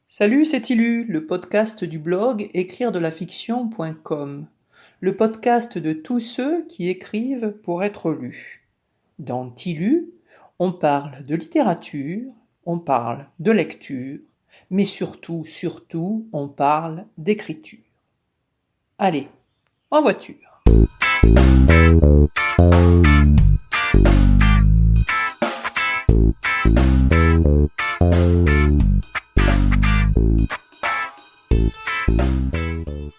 Salut, c'est Ilu, le podcast du blog écrire-de-la-fiction.com, le podcast de tous ceux qui écrivent pour être lus. Dans Tilu, on parle de littérature, on parle de lecture, mais surtout, on parle d'écriture. Allez, en voiture.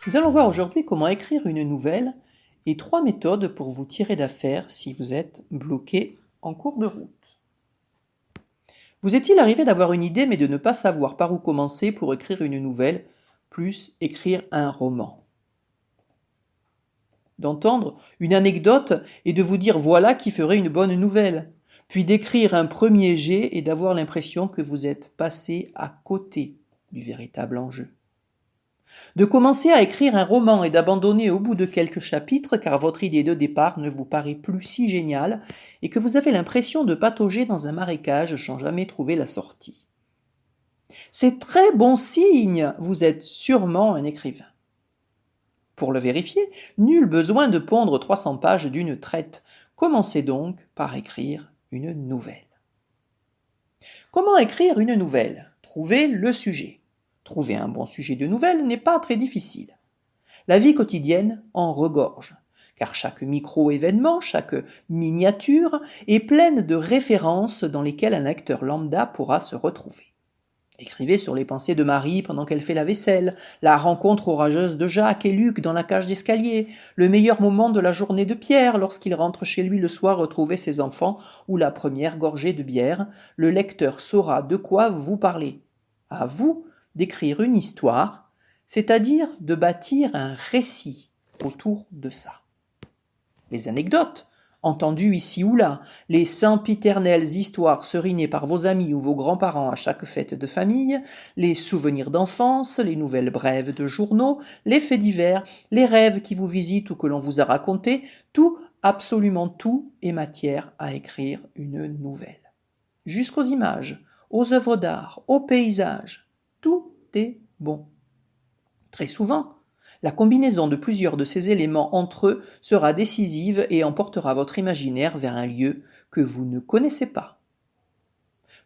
Nous allons voir aujourd'hui comment écrire une nouvelle et 3 méthodes pour vous tirer d'affaire si vous êtes bloqué en cours de route. Vous est-il arrivé d'avoir une idée mais de ne pas savoir par où commencer pour écrire une nouvelle, plus écrire un roman? D'entendre une anecdote et de vous dire voilà qui ferait une bonne nouvelle, puis d'écrire un premier jet et d'avoir l'impression que vous êtes passé à côté du véritable enjeu. De commencer à écrire un roman et d'abandonner au bout de quelques chapitres car votre idée de départ ne vous paraît plus si géniale et que vous avez l'impression de patauger dans un marécage sans jamais trouver la sortie. C'est très bon signe, vous êtes sûrement un écrivain. Pour le vérifier, nul besoin de pondre 300 pages d'une traite. Commencez donc par écrire une nouvelle. Comment écrire une nouvelle? Trouvez le sujet. Trouver un bon sujet de nouvelle n'est pas très difficile. La vie quotidienne en regorge, car chaque micro-événement, chaque miniature est pleine de références dans lesquelles un lecteur lambda pourra se retrouver. Écrivez sur les pensées de Marie pendant qu'elle fait la vaisselle, la rencontre orageuse de Jacques et Luc dans la cage d'escalier, le meilleur moment de la journée de Pierre lorsqu'il rentre chez lui le soir retrouver ses enfants ou la première gorgée de bière. Le lecteur saura de quoi vous parlez. À vous d'écrire une histoire, c'est-à-dire de bâtir un récit autour de ça. Les anecdotes, entendues ici ou là, les sempiternelles histoires serinées par vos amis ou vos grands-parents à chaque fête de famille, les souvenirs d'enfance, les nouvelles brèves de journaux, les faits divers, les rêves qui vous visitent ou que l'on vous a racontés, tout, absolument tout, est matière à écrire une nouvelle. Jusqu'aux images, aux œuvres d'art, aux paysages, tout est bon. Très souvent, la combinaison de plusieurs de ces éléments entre eux sera décisive et emportera votre imaginaire vers un lieu que vous ne connaissez pas.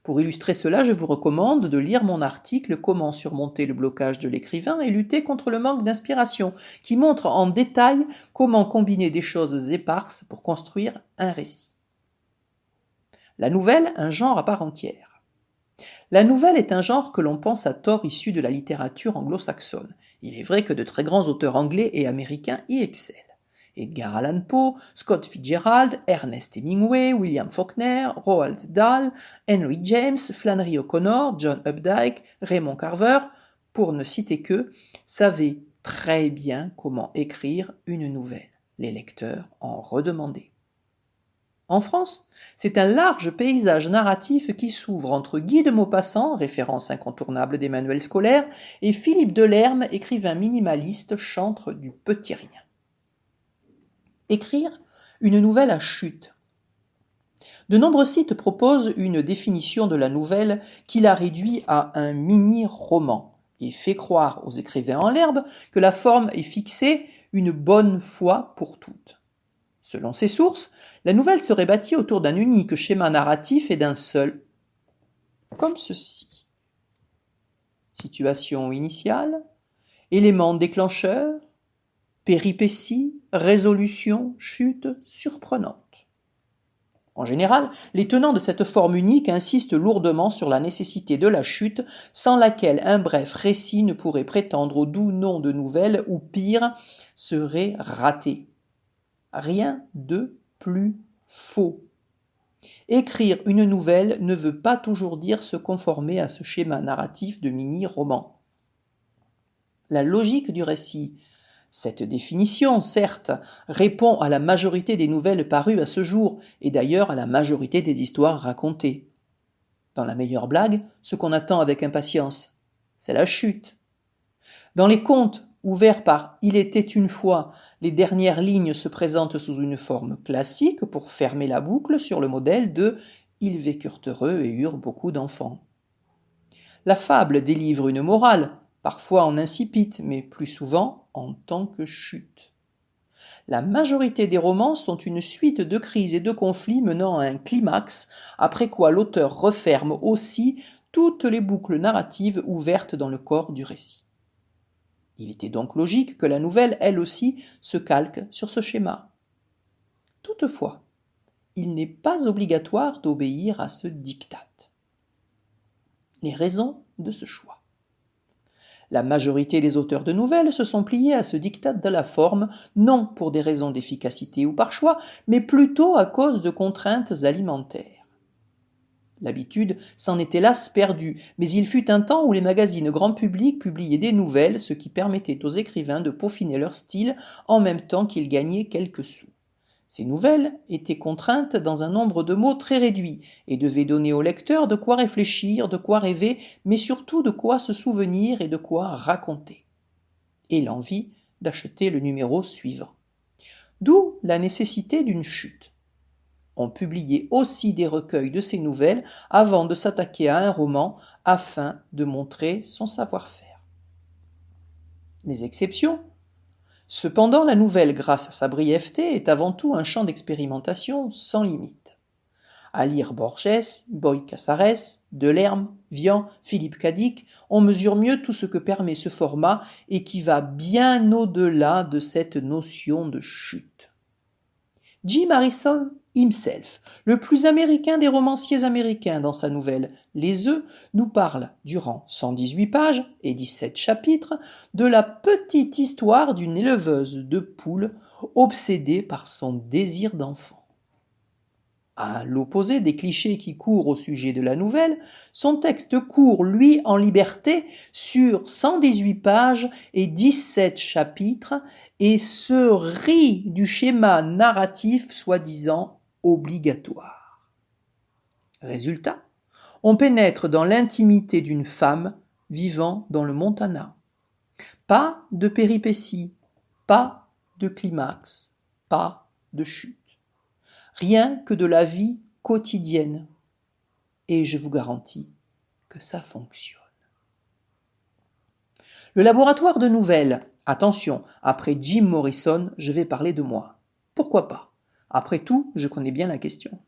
Pour illustrer cela, je vous recommande de lire mon article « Comment surmonter le blocage de l'écrivain et lutter contre le manque d'inspiration » qui montre en détail comment combiner des choses éparses pour construire un récit. La nouvelle, un genre à part entière. La nouvelle est un genre que l'on pense à tort issu de la littérature anglo-saxonne. Il est vrai que de très grands auteurs anglais et américains y excellent. Edgar Allan Poe, Scott Fitzgerald, Ernest Hemingway, William Faulkner, Roald Dahl, Henry James, Flannery O'Connor, John Updike, Raymond Carver, pour ne citer qu'eux, savaient très bien comment écrire une nouvelle. Les lecteurs en redemandaient. En France, c'est un large paysage narratif qui s'ouvre entre Guy de Maupassant, référence incontournable des manuels scolaires, et Philippe Delerme, écrivain minimaliste, chantre du petit rien. Écrire une nouvelle à chute. De nombreux sites proposent une définition de la nouvelle qui la réduit à un mini-roman et fait croire aux écrivains en l'herbe que la forme est fixée une bonne fois pour toutes. Selon ces sources, la nouvelle serait bâtie autour d'un unique schéma narratif et d'un seul, comme ceci. Situation initiale, éléments déclencheurs, péripéties, résolution, chute surprenante. En général, les tenants de cette forme unique insistent lourdement sur la nécessité de la chute, sans laquelle un bref récit ne pourrait prétendre au doux nom de nouvelle ou pire, serait raté. Rien de plus faux. Écrire une nouvelle ne veut pas toujours dire se conformer à ce schéma narratif de mini-roman. La logique du récit. Cette définition, certes, répond à la majorité des nouvelles parues à ce jour, et d'ailleurs à la majorité des histoires racontées. Dans la meilleure blague, ce qu'on attend avec impatience, c'est la chute. Dans les contes, ouverts par « Il était une fois », les dernières lignes se présentent sous une forme classique pour fermer la boucle sur le modèle de « Ils vécurent heureux et eurent beaucoup d'enfants ». La fable délivre une morale, parfois en incipit, mais plus souvent en tant que chute. La majorité des romans sont une suite de crises et de conflits menant à un climax, après quoi l'auteur referme aussi toutes les boucles narratives ouvertes dans le corps du récit. Il était donc logique que la nouvelle, elle aussi, se calque sur ce schéma. Toutefois, il n'est pas obligatoire d'obéir à ce diktat. Les raisons de ce choix. La majorité des auteurs de nouvelles se sont pliés à ce diktat de la forme, non pour des raisons d'efficacité ou par choix, mais plutôt à cause de contraintes alimentaires. L'habitude s'en est hélas perdue, mais il fut un temps où les magazines grand public publiaient des nouvelles, ce qui permettait aux écrivains de peaufiner leur style en même temps qu'ils gagnaient quelques sous. Ces nouvelles étaient contraintes dans un nombre de mots très réduit et devaient donner au lecteur de quoi réfléchir, de quoi rêver, mais surtout de quoi se souvenir et de quoi raconter. Et l'envie d'acheter le numéro suivant. D'où la nécessité d'une chute. On publiait aussi des recueils de ces nouvelles avant de s'attaquer à un roman afin de montrer son savoir-faire. Les exceptions. Cependant, la nouvelle, grâce à sa brièveté, est avant tout un champ d'expérimentation sans limite. À lire Borges, Bioy Casares, Delerme, Vian, Philippe Cadic, on mesure mieux tout ce que permet ce format et qui va bien au-delà de cette notion de chute. Jim Harrison himself, le plus américain des romanciers américains dans sa nouvelle Les œufs, nous parle, durant 118 pages et 17 chapitres, de la petite histoire d'une éleveuse de poules obsédée par son désir d'enfant. À l'opposé des clichés qui courent au sujet de la nouvelle, son texte court, lui, en liberté, sur 118 pages et 17 chapitres, et se rit du schéma narratif soi-disant obligatoire. Résultat, on pénètre dans l'intimité d'une femme vivant dans le Montana. Pas de péripéties, pas de climax, pas de chute. Rien que de la vie quotidienne. Et je vous garantis que ça fonctionne. Le laboratoire de nouvelles. Attention, après Jim Morrison, je vais parler de moi. Pourquoi pas? Après tout, je connais bien la question.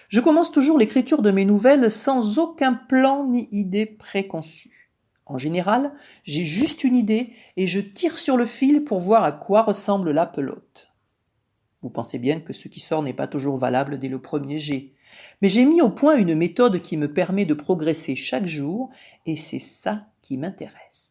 Je commence toujours l'écriture de mes nouvelles sans aucun plan ni idée préconçue. En général, j'ai juste une idée et je tire sur le fil pour voir à quoi ressemble la pelote. Vous pensez bien que ce qui sort n'est pas toujours valable dès le premier jet. Mais j'ai mis au point une méthode qui me permet de progresser chaque jour et c'est ça qui m'intéresse.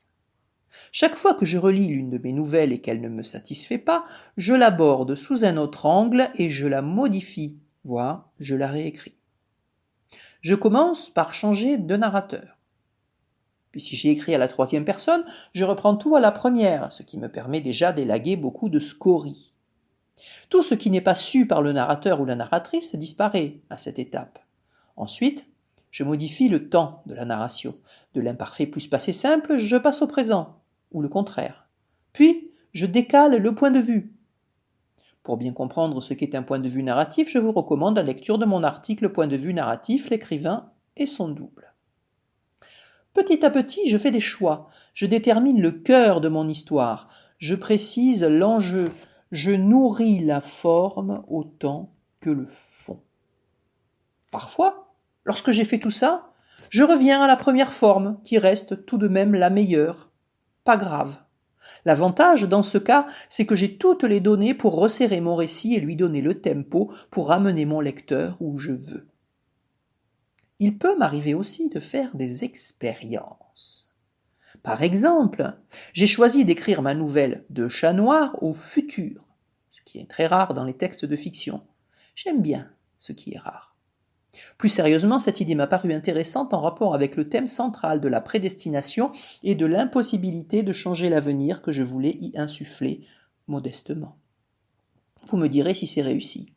Chaque fois que je relis l'une de mes nouvelles et qu'elle ne me satisfait pas, je l'aborde sous un autre angle et je la modifie, voire je la réécris. Je commence par changer de narrateur. Puis si j'ai écrit à la troisième personne, je reprends tout à la première, ce qui me permet déjà d'élaguer beaucoup de scories. Tout ce qui n'est pas su par le narrateur ou la narratrice disparaît à cette étape. Ensuite, je modifie le temps de la narration. De l'imparfait plus passé simple, je passe au présent, ou le contraire. Puis, je décale le point de vue. Pour bien comprendre ce qu'est un point de vue narratif, je vous recommande la lecture de mon article Point de vue narratif, l'écrivain et son double. Petit à petit, je fais des choix. Je détermine le cœur de mon histoire. Je précise l'enjeu. Je nourris la forme autant que le fond. Parfois, lorsque j'ai fait tout ça, je reviens à la première forme, qui reste tout de même la meilleure. Pas grave. L'avantage, dans ce cas, c'est que j'ai toutes les données pour resserrer mon récit et lui donner le tempo pour amener mon lecteur où je veux. Il peut m'arriver aussi de faire des expériences. Par exemple, j'ai choisi d'écrire ma nouvelle de Chat Noir au futur, ce qui est très rare dans les textes de fiction. J'aime bien ce qui est rare. Plus sérieusement, cette idée m'a paru intéressante en rapport avec le thème central de la prédestination et de l'impossibilité de changer l'avenir que je voulais y insuffler modestement. Vous me direz si c'est réussi.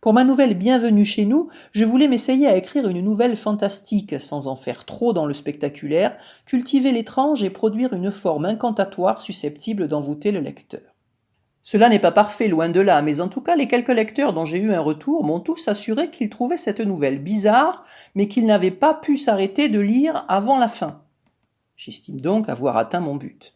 Pour ma nouvelle Bienvenue chez nous, je voulais m'essayer à écrire une nouvelle fantastique sans en faire trop dans le spectaculaire, cultiver l'étrange et produire une forme incantatoire susceptible d'envoûter le lecteur. Cela n'est pas parfait, loin de là, mais en tout cas, les quelques lecteurs dont j'ai eu un retour m'ont tous assuré qu'ils trouvaient cette nouvelle bizarre, mais qu'ils n'avaient pas pu s'arrêter de lire avant la fin. J'estime donc avoir atteint mon but.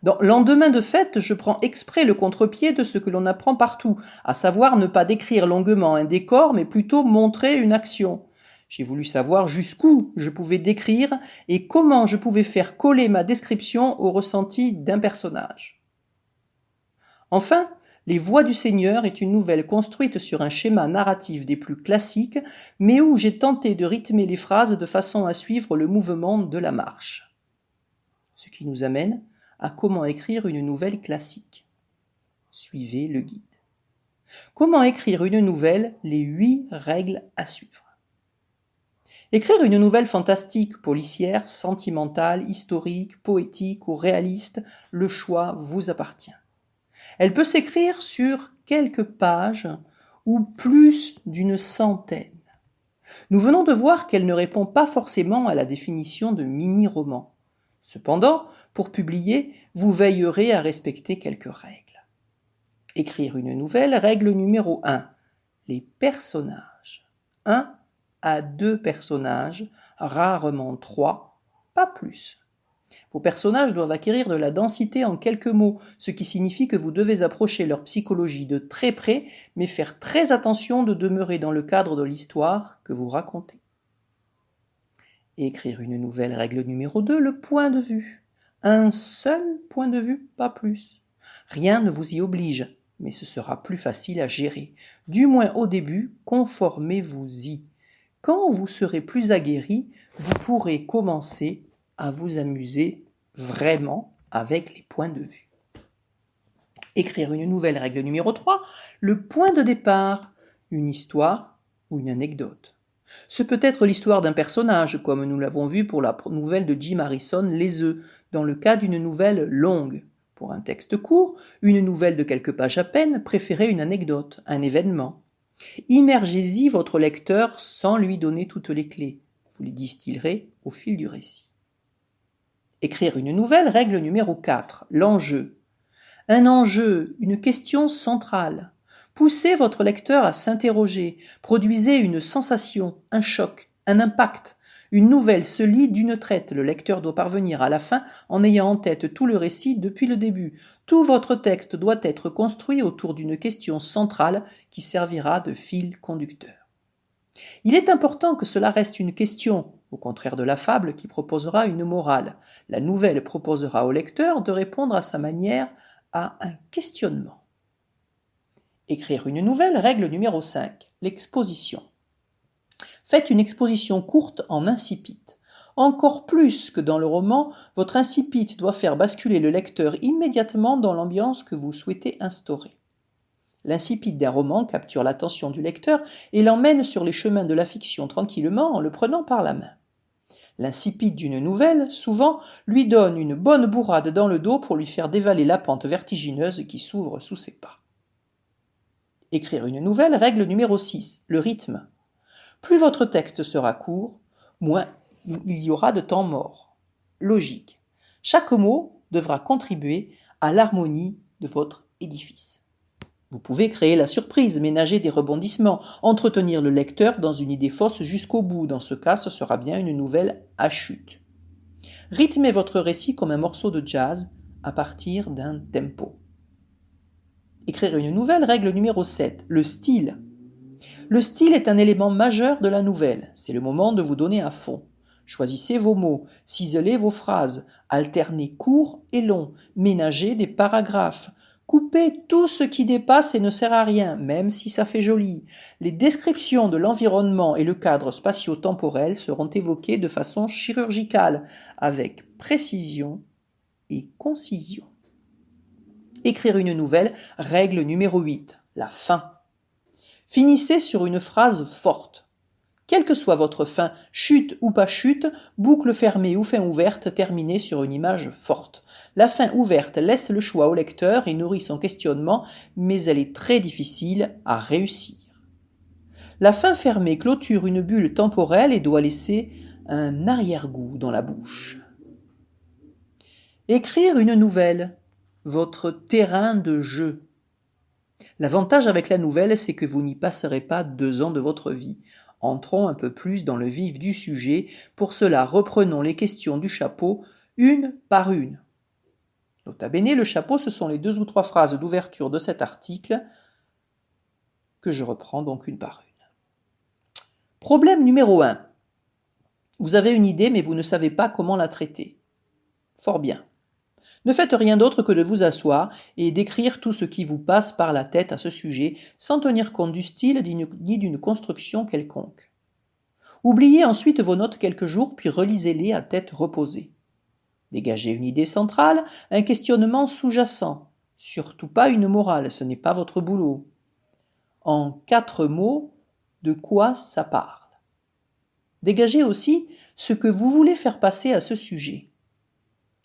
Dans Lendemain de fête, je prends exprès le contre-pied de ce que l'on apprend partout, à savoir ne pas décrire longuement un décor, mais plutôt montrer une action. J'ai voulu savoir jusqu'où je pouvais décrire et comment je pouvais faire coller ma description au ressenti d'un personnage. Enfin, Les Voix du Seigneur est une nouvelle construite sur un schéma narratif des plus classiques, mais où j'ai tenté de rythmer les phrases de façon à suivre le mouvement de la marche. Ce qui nous amène à comment écrire une nouvelle classique. Suivez le guide. Comment écrire une nouvelle, les 8 règles à suivre. Écrire une nouvelle fantastique, policière, sentimentale, historique, poétique ou réaliste, le choix vous appartient. Elle peut s'écrire sur quelques pages ou plus d'une centaine. Nous venons de voir qu'elle ne répond pas forcément à la définition de mini-roman. Cependant, pour publier, vous veillerez à respecter quelques règles. Écrire une nouvelle, règle numéro 1. Les personnages. 1 à 2 personnages, rarement 3, pas plus. Vos personnages doivent acquérir de la densité en quelques mots, ce qui signifie que vous devez approcher leur psychologie de très près, mais faire très attention de demeurer dans le cadre de l'histoire que vous racontez. Écrire une nouvelle, règle numéro 2, le point de vue. Un seul point de vue, pas plus. Rien ne vous y oblige, mais ce sera plus facile à gérer. Du moins au début, conformez-vous-y. Quand vous serez plus aguerri, vous pourrez commencer à vous amuser vraiment avec les points de vue. Écrire une nouvelle, règle numéro 3, le point de départ, une histoire ou une anecdote. Ce peut être l'histoire d'un personnage, comme nous l'avons vu pour la nouvelle de Jim Harrison, Les œufs, dans le cas d'une nouvelle longue. Pour un texte court, une nouvelle de quelques pages à peine, préférez une anecdote, un événement. Immergez-y votre lecteur sans lui donner toutes les clés. Vous les distillerez au fil du récit. Écrire une nouvelle, règle numéro 4, l'enjeu. Un enjeu, une question centrale. Poussez votre lecteur à s'interroger, produisez une sensation, un choc, un impact. Une nouvelle se lit d'une traite, le lecteur doit parvenir à la fin en ayant en tête tout le récit depuis le début. Tout votre texte doit être construit autour d'une question centrale qui servira de fil conducteur. Il est important que cela reste une question, au contraire de la fable qui proposera une morale. La nouvelle proposera au lecteur de répondre à sa manière à un questionnement. Écrire une nouvelle, règle numéro 5, l'exposition. Faites une exposition courte en incipit. Encore plus que dans le roman, votre incipit doit faire basculer le lecteur immédiatement dans l'ambiance que vous souhaitez instaurer. L'incipit d'un roman capture l'attention du lecteur et l'emmène sur les chemins de la fiction tranquillement en le prenant par la main. L'incipit d'une nouvelle, souvent, lui donne une bonne bourrade dans le dos pour lui faire dévaler la pente vertigineuse qui s'ouvre sous ses pas. Écrire une nouvelle, règle numéro 6, le rythme. Plus votre texte sera court, moins il y aura de temps mort. Logique. Chaque mot devra contribuer à l'harmonie de votre édifice. Vous pouvez créer la surprise, ménager des rebondissements, entretenir le lecteur dans une idée fausse jusqu'au bout. Dans ce cas, ce sera bien une nouvelle à chute. Rythmez votre récit comme un morceau de jazz à partir d'un tempo. Écrire une nouvelle, règle numéro 7, le style. Le style est un élément majeur de la nouvelle. C'est le moment de vous donner à fond. Choisissez vos mots, ciselez vos phrases, alternez court et long, ménagez des paragraphes. Coupez tout ce qui dépasse et ne sert à rien, même si ça fait joli. Les descriptions de l'environnement et le cadre spatio-temporel seront évoquées de façon chirurgicale, avec précision et concision. Écrire une nouvelle, règle numéro 8, la fin. Finissez sur une phrase forte. Quelle que soit votre fin, chute ou pas chute, boucle fermée ou fin ouverte, terminez sur une image forte. La fin ouverte laisse le choix au lecteur et nourrit son questionnement, mais elle est très difficile à réussir. La fin fermée clôture une bulle temporelle et doit laisser un arrière-goût dans la bouche. Écrire une nouvelle. votre terrain de jeu. L'avantage avec la nouvelle, c'est que vous n'y passerez pas 2 ans de votre vie. Entrons un peu plus dans le vif du sujet. Pour cela, reprenons les questions du chapeau, une par une. Nota bene, le chapeau, ce sont les 2 ou 3 phrases d'ouverture de cet article que je reprends donc une par une. Problème numéro 1. Vous avez une idée, mais vous ne savez pas comment la traiter. Fort bien. Ne faites rien d'autre que de vous asseoir et d'écrire tout ce qui vous passe par la tête à ce sujet, sans tenir compte du style ni d'une construction quelconque. Oubliez ensuite vos notes quelques jours, puis relisez-les à tête reposée. Dégagez une idée centrale, un questionnement sous-jacent. Surtout pas une morale, ce n'est pas votre boulot. En 4 mots, de quoi ça parle? Dégagez aussi ce que vous voulez faire passer à ce sujet.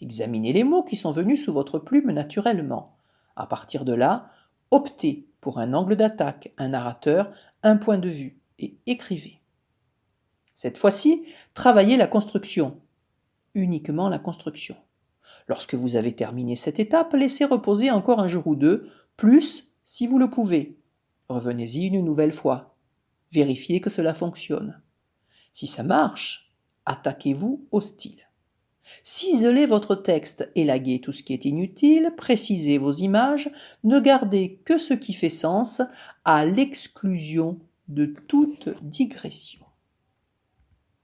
Examinez les mots qui sont venus sous votre plume naturellement. À partir de là, optez pour un angle d'attaque, un narrateur, un point de vue et écrivez. Cette fois-ci, travaillez la construction. Uniquement la construction. Lorsque vous avez terminé cette étape, laissez reposer encore un jour ou 2, plus si vous le pouvez. Revenez-y une nouvelle fois. Vérifiez que cela fonctionne. Si ça marche, attaquez-vous au style. Ciselez votre texte, élaguez tout ce qui est inutile, précisez vos images, ne gardez que ce qui fait sens, à l'exclusion de toute digression.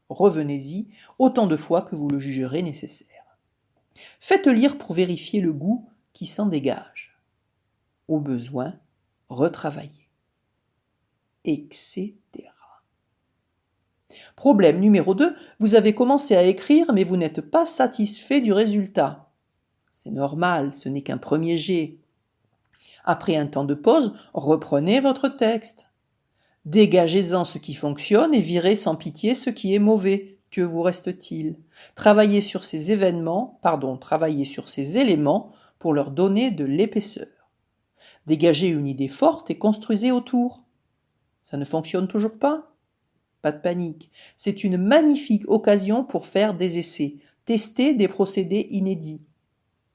Revenez-y autant de fois que vous le jugerez nécessaire. Faites lire pour vérifier le goût qui s'en dégage. Au besoin, retravaillez. Etc. Problème numéro 2, vous avez commencé à écrire mais vous n'êtes pas satisfait du résultat. C'est normal, ce n'est qu'un premier jet. Après un temps de pause, reprenez votre texte. Dégagez-en ce qui fonctionne et virez sans pitié ce qui est mauvais. Que vous reste-t-il? Travaillez sur ces éléments pour leur donner de l'épaisseur. Dégagez une idée forte et construisez autour. Ça ne fonctionne toujours pas? Pas de panique. C'est une magnifique occasion pour faire des essais, tester des procédés inédits.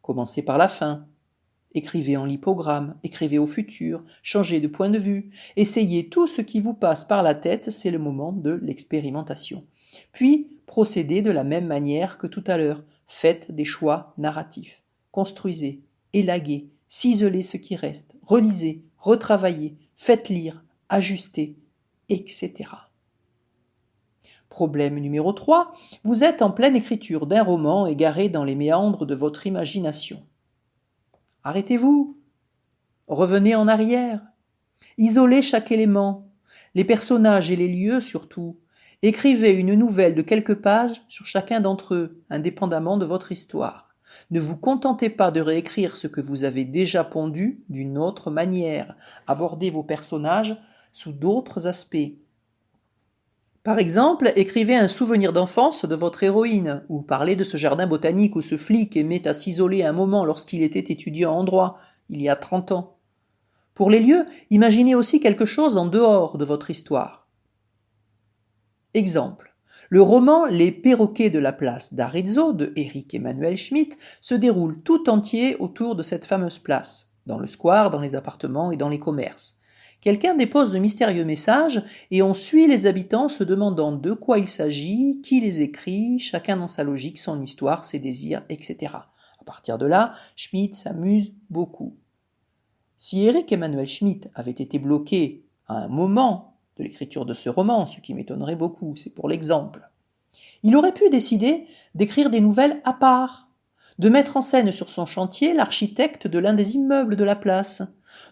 Commencez par la fin. Écrivez en lipogramme, écrivez au futur, changez de point de vue, essayez tout ce qui vous passe par la tête, c'est le moment de l'expérimentation. Puis, procédez de la même manière que tout à l'heure, faites des choix narratifs. Construisez, élaguez, ciselez ce qui reste, relisez, retravaillez, faites lire, ajustez, etc. Problème numéro 3, vous êtes en pleine écriture d'un roman égaré dans les méandres de votre imagination. Arrêtez-vous, revenez en arrière, isolez chaque élément, les personnages et les lieux surtout, écrivez une nouvelle de quelques pages sur chacun d'entre eux, indépendamment de votre histoire. Ne vous contentez pas de réécrire ce que vous avez déjà pondu d'une autre manière, abordez vos personnages sous d'autres aspects. Par exemple, écrivez un souvenir d'enfance de votre héroïne, ou parlez de ce jardin botanique où ce flic aimait à s'isoler un moment lorsqu'il était étudiant en droit, il y a 30 ans. Pour les lieux, imaginez aussi quelque chose en dehors de votre histoire. Exemple. Le roman Les perroquets de la place d'Arezzo de Éric Emmanuel Schmitt se déroule tout entier autour de cette fameuse place, dans le square, dans les appartements et dans les commerces. Quelqu'un dépose de mystérieux messages et on suit les habitants se demandant de quoi il s'agit, qui les écrit, chacun dans sa logique, son histoire, ses désirs, etc. À partir de là, Schmitt s'amuse beaucoup. Si Éric Emmanuel Schmitt avait été bloqué à un moment de l'écriture de ce roman, ce qui m'étonnerait beaucoup, c'est pour l'exemple, il aurait pu décider d'écrire des nouvelles à part, de mettre en scène sur son chantier l'architecte de l'un des immeubles de la place,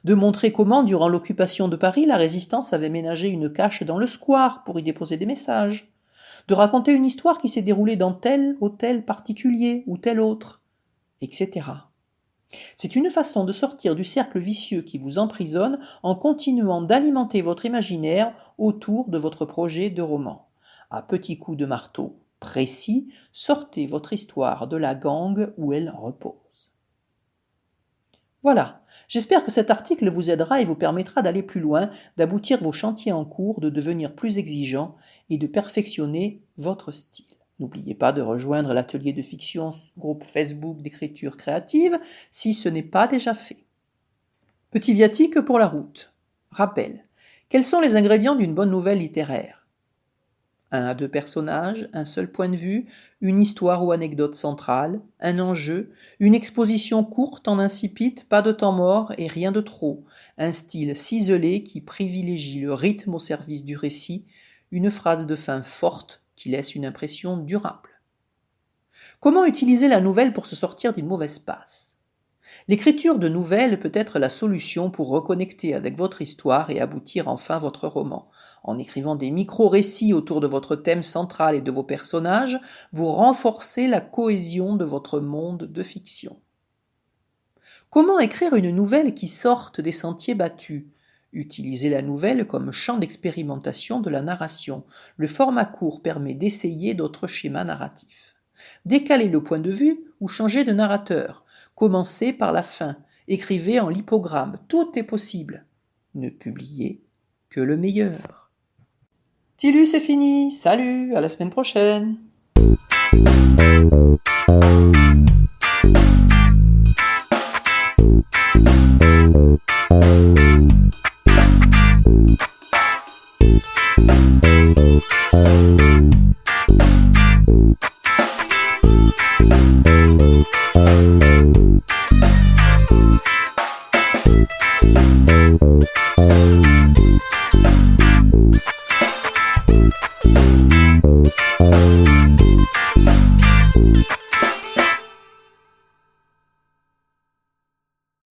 de montrer comment, durant l'occupation de Paris, la résistance avait ménagé une cache dans le square pour y déposer des messages, de raconter une histoire qui s'est déroulée dans tel hôtel particulier ou tel autre, etc. C'est une façon de sortir du cercle vicieux qui vous emprisonne en continuant d'alimenter votre imaginaire autour de votre projet de roman. À petits coups de marteau précis, sortez votre histoire de la gangue où elle repose. Voilà, j'espère que cet article vous aidera et vous permettra d'aller plus loin, d'aboutir vos chantiers en cours, de devenir plus exigeant et de perfectionner votre style. N'oubliez pas de rejoindre l'atelier de fiction groupe Facebook d'écriture créative si ce n'est pas déjà fait. Petit viatique pour la route. Rappel. Quels sont les ingrédients d'une bonne nouvelle littéraire? 1 à 2 personnages, un seul point de vue, une histoire ou anecdote centrale, un enjeu, une exposition courte en incipit, pas de temps mort et rien de trop, un style ciselé qui privilégie le rythme au service du récit, une phrase de fin forte qui laisse une impression durable. Comment utiliser la nouvelle pour se sortir d'une mauvaise passe? L'écriture de nouvelles peut être la solution pour reconnecter avec votre histoire et aboutir enfin votre roman. En écrivant des micro-récits autour de votre thème central et de vos personnages, vous renforcez la cohésion de votre monde de fiction. Comment écrire une nouvelle qui sorte des sentiers battus? Utilisez la nouvelle comme champ d'expérimentation de la narration. Le format court permet d'essayer d'autres schémas narratifs. Décalez le point de vue ou changez de narrateur. Commencez par la fin. Écrivez en lipogramme. Tout est possible. Ne publiez que le meilleur. Tilus, c'est fini. Salut, à la semaine prochaine.